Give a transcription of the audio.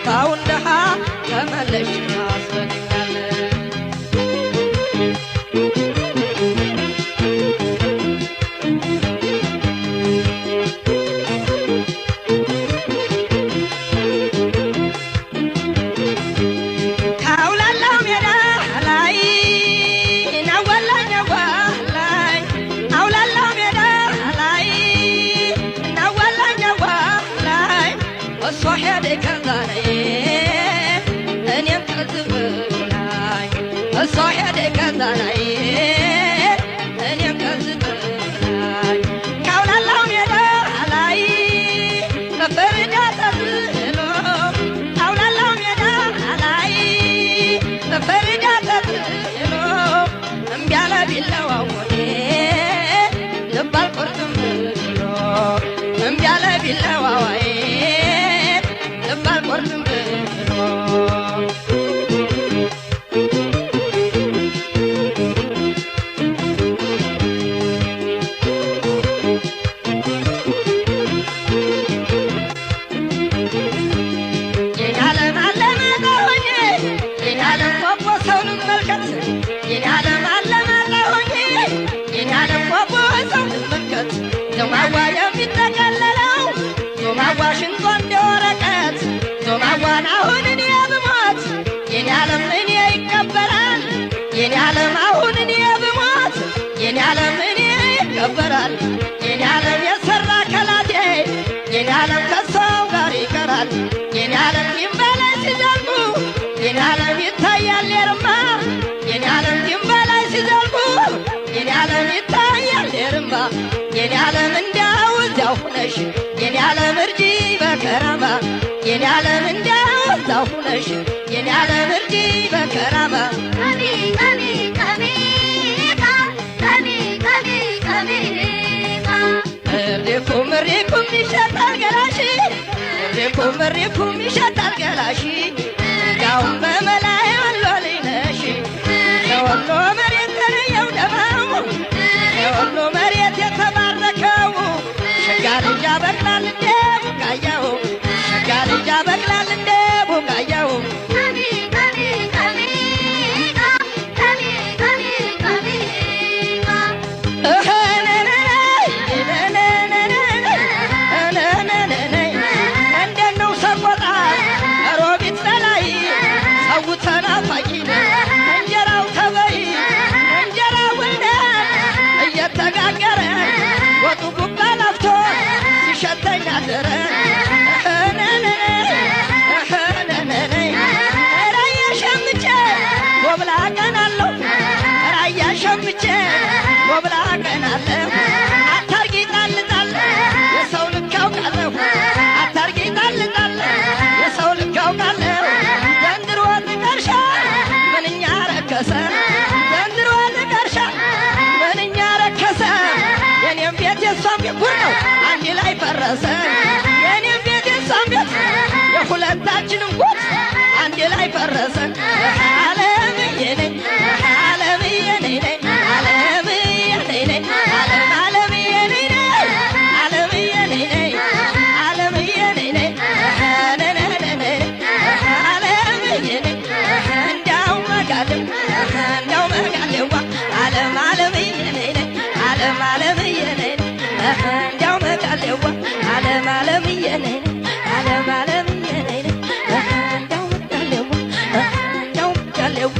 ታውንደሃ ተመለሽ ያስፈልጋል ካውላላው ሜዳ ላይ ናወላኛዋ ላይ አውላላው ሜዳ ላይ ናወላኛዋ ላይ እሷ ሄደ ከዛሬ እሷ ሄደ ከዛሬ እኔም ከዝበላይ ካውላላው ሜዳ ላይ በፍርዳ ተጥሎ ካውላላው ሜዳ ላይ በፍርዳ ተጥሎ እምቢ አለ ቢላዋው ሞቴ ልብ አልቆርጥም ብሎ እምቢ አለ ቢላዋው ልብ አልቆርጥም ብሎ ዞማዋ የሚጠቀለለው ዞማዋ ሽንቷ እንደ ወረቀት ዞማዋን አሁን እኔ ብሞት የኔ ዓለም እኔ ይቀበራል የኔ ዓለም አሁን እኔ ብሞት የኔ ዓለም እኔ ይቀበራል የኔ ዓለም የሰራ ከላቴ የኔ ዓለም ከሰው ጋር ይቀራል የኔ ዓለም ድንበላይ ሲዘልቁ የኔ ዓለም ይታያል የርማ የኔ ዓለም ድንበላይ ሲዘልቁ የኔ ዓለም ይታያል የርማ የኔ ዓለም እንዲያው እዚያው ሁነሽ የኔ ዓለም እርጂ በከራማ የኔ ዓለም እንዲያው እዚያው ሁነሽ የኔ ዓለም እርጂ በከራማ ቀሚ ቀሚ ቀሚቃ ቀሚ ቀሚ ቀሚቃ እሪኩም ይሸጣል ገላሽ እሪኩም ይሸጣል ገላሽ ያውም በመላይ አሎልኝ ነሽ የወሎ መሬት ተለየው ደማሙ የወሎ መሬት የተባረከው ሸጋ ልጅ ያበቅላል እንደ ቡቃያው ሸጋ ልጅ ያበቅላል እንደ ቡቃያው እንደነው ሰቆጣ ሮቢት በላይ ሰው ተናፋቂ እንጀራው ተበይ እንጀራው እየተጋገረ ወጡ ጉባ ላፍቶ ሲሸተኝ አደረ ራያ ሸምቼ ወብላ ቀናለሁ ራያ ሸምቼ ወብላ ቀናለሁ አታርጊ ጣልጣል የሰው ልክ ያውቃለሁ አታርጊ ጣልጣል የሰው ልክ ያውቃለሁ ዘንድሮ ጥቀርሻ ምንኛ ረከሰ ዘንድሮ ጥቀርሻ ምንኛ ረከሰ የኔም ቤት የሷም ቤት ጉድ ነው አንድ ላይ ፈረሰ የኔም ቤት የሷም ቤት የሁለታችንም ጉድ አንድ ላይ ፈረሰ ዓለምዬ ነኝ ዓለምዬ ነኝ ዓለምዬ ነኝ ዓለምዬ ነኝ ዓለምዬ ነኝ ዓለምዬ ነኝ ዓለምዬ ነኝ እንዳው መጋለም እንዳው መጋለዋ ዓለም ዓለምዬ ነኝ ዓለም ዓለምዬ ነኝ እንዳው መጋለዋ ዓለም ዓለምዬ ነኝ ዓለም ዓለምዬ ነኝ እንዳው መጋለዋ እንዳው መጋለዋ